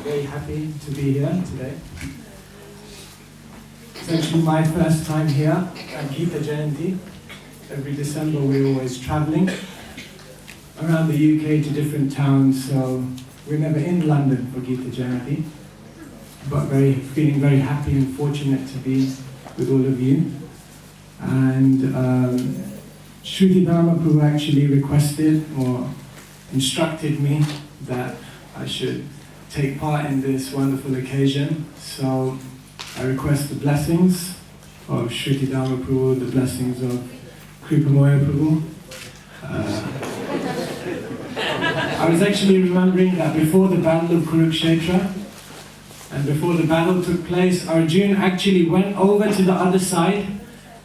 very happy to be here today. It's actually my first time here at Gita Jayanti. Every December we're always travelling around the UK to different towns, so we're never in London for Gita Jayanti, but feeling very happy and fortunate to be with all of you. And Shruti Dharma Prabhu actually requested or instructed me that I should take part in this wonderful occasion. So I request the blessings of Shruti Dharma Prabhu, the blessings of Kripamoya Prabhu. I was actually remembering that before the battle of Kurukshetra and before the battle took place, Arjuna actually went over to the other side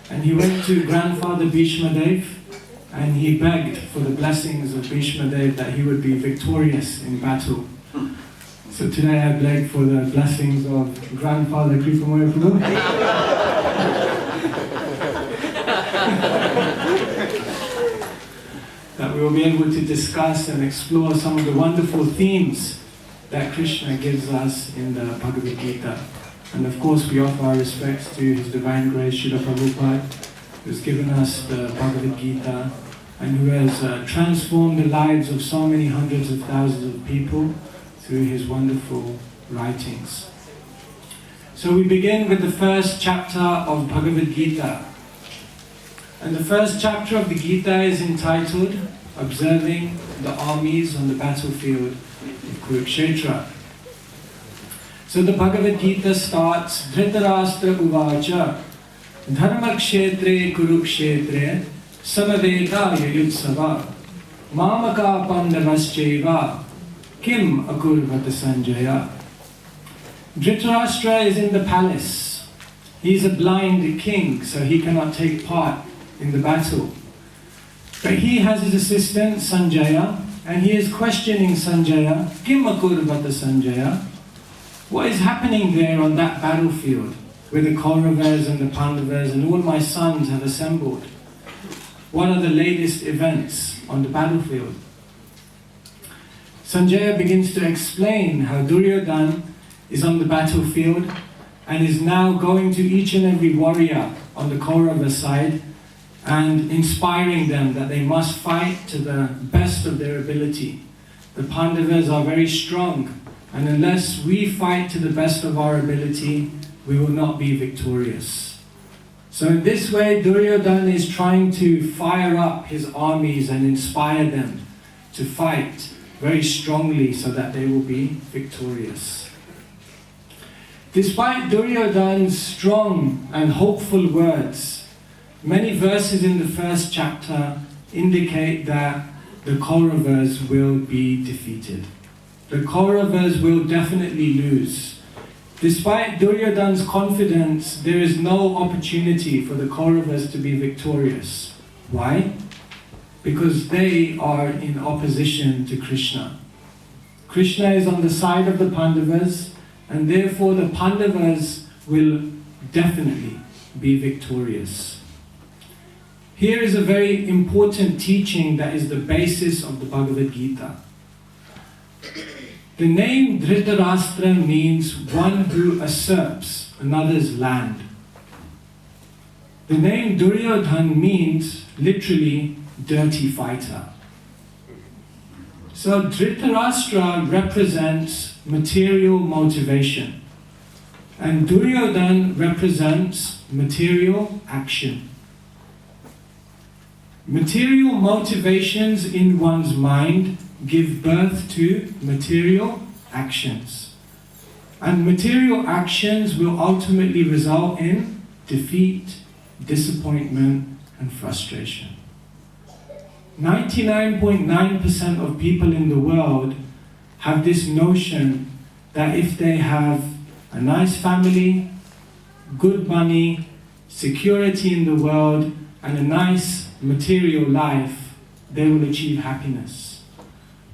and he went to grandfather Bhishma Dev and he begged for the blessings of Bhishma Dev that he would be victorious in battle. So today I beg for the blessings of grandfather Kripamoya Prabhu. That we will be able to discuss and explore some of the wonderful themes that Krishna gives us in the Bhagavad Gita. And of course we offer our respects to His Divine Grace Srila Prabhupada, who has given us the Bhagavad Gita and who has transformed the lives of so many hundreds of thousands of people through his wonderful writings. So we begin with the first chapter of Bhagavad Gita. And the first chapter of the Gita is entitled Observing the Armies on the Battlefield of Kurukshetra. So the Bhagavad Gita starts, Dhritarashtra Uvacha Dharmakshetre Kurukshetre Samaveta Yayutsava Mamaka Pandavascheva Kim Akurvata Sanjaya. Dhritarashtra is in the palace. He's a blind king, so he cannot take part in the battle. But he has his assistant Sanjaya, and he is questioning Sanjaya, Kim Akurvata Sanjaya? What is happening there on that battlefield where the Kauravas and the Pandavas and all my sons have assembled? What are the latest events on the battlefield? Sanjaya begins to explain how Duryodhana is on the battlefield and is now going to each and every warrior on the Kaurava side and inspiring them that they must fight to the best of their ability. The Pandavas are very strong, and unless we fight to the best of our ability, we will not be victorious. So in this way, Duryodhana is trying to fire up his armies and inspire them to fight very strongly so that they will be victorious. Despite Duryodhana's strong and hopeful words, many verses in the first chapter indicate that the Kauravas will be defeated. The Kauravas will definitely lose. Despite Duryodhana's confidence, there is no opportunity for the Kauravas to be victorious. Why? Because they are in opposition to Krishna. Krishna is on the side of the Pandavas, and therefore the Pandavas will definitely be victorious. Here is a very important teaching that is the basis of the Bhagavad Gita. The name Dhritarashtra means one who usurps another's land. The name Duryodhana means literally dirty fighter. So Dhritarashtra represents material motivation and Duryodhana represents material action. Material motivations in one's mind give birth to material actions. And material actions will ultimately result in defeat, disappointment, and frustration. 99.9% of people in the world have this notion that if they have a nice family, good money, security in the world, and a nice material life, they will achieve happiness.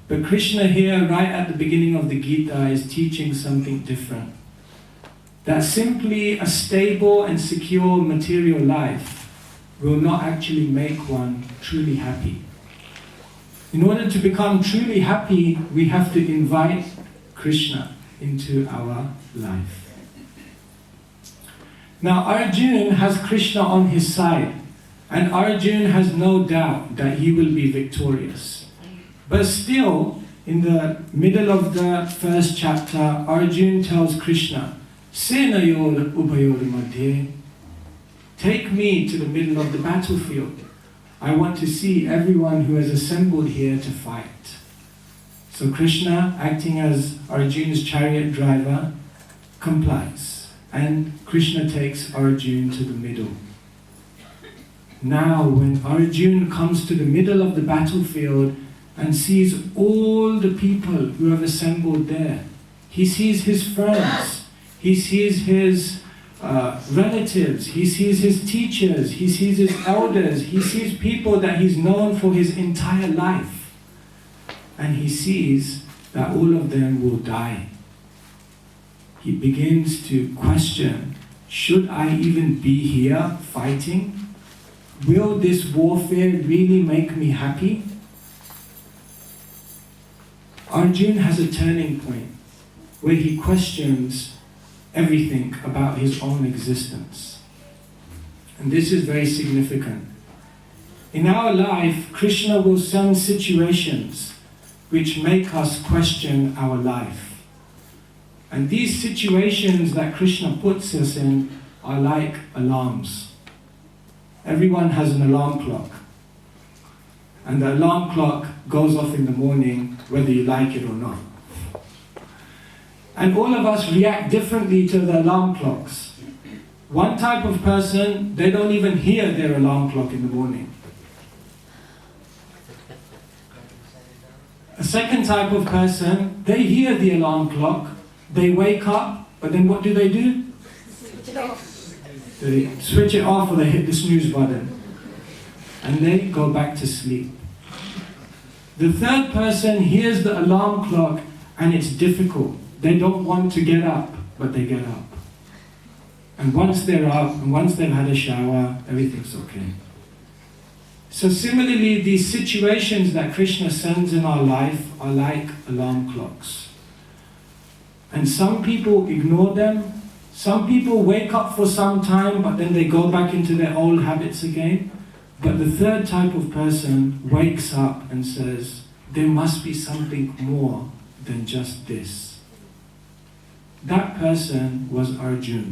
But Krishna here, right at the beginning of the Gita, is teaching something different. That simply a stable and secure material life will not actually make one truly happy. In order to become truly happy, we have to invite Krishna. into our life. Now Arjuna has Krishna on his side, and Arjuna has no doubt that he will be victorious. But still, in the middle of the first chapter, Arjuna tells Krishna, Senayor ubayor madhye, take me to the middle of the battlefield. I want to see everyone who has assembled here to fight. So Krishna, acting as Arjuna's chariot driver, complies. And Krishna takes Arjuna to the middle. Now when Arjuna comes to the middle of the battlefield and sees all the people who have assembled there, he sees his friends, he sees his relatives, he sees his teachers, he sees his elders, he sees people that he's known for his entire life. And he sees that all of them will die. He begins to question, should I even be here fighting? Will this warfare really make me happy? Arjuna has a turning point where he questions everything about his own existence. And this is very significant. In our life, Krishna will send situations which make us question our life. And these situations that Krishna puts us in are like alarms. Everyone has an alarm clock. And the alarm clock goes off in the morning whether you like it or not. And all of us react differently to the alarm clocks. One type of person, they don't even hear their alarm clock in the morning. A second type of person, they hear the alarm clock, they wake up, but then what do? Switch it off. They switch it off or they hit the snooze button. And they go back to sleep. The third person hears the alarm clock and it's difficult. They don't want to get up, but they get up. And once they're up, and once they've had a shower, everything's okay. So similarly, these situations that Krishna sends in our life are like alarm clocks. And some people ignore them. Some people wake up for some time, but then they go back into their old habits again. But the third type of person wakes up and says, there must be something more than just this. That person was Arjuna.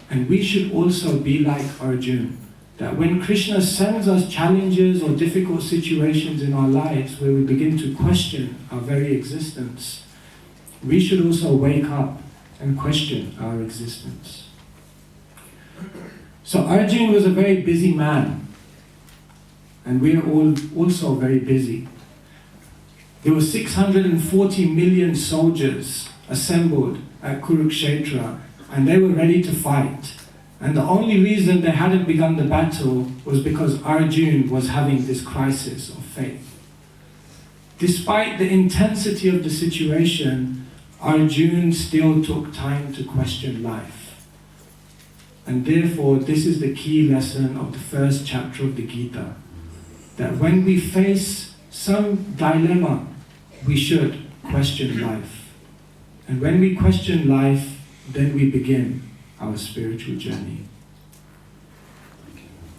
And we should also be like Arjuna. That when Krishna sends us challenges or difficult situations in our lives where we begin to question our very existence, we should also wake up and question our existence. So Arjuna was a very busy man. And we are all also very busy. There were 640 million soldiers assembled at Kurukshetra, and they were ready to fight. And the only reason they hadn't begun the battle was because Arjuna was having this crisis of faith. Despite the intensity of the situation, Arjuna still took time to question life. And therefore, this is the key lesson of the first chapter of the Gita. That when we face some dilemma, we should question life. And when we question life, then we begin our spiritual journey.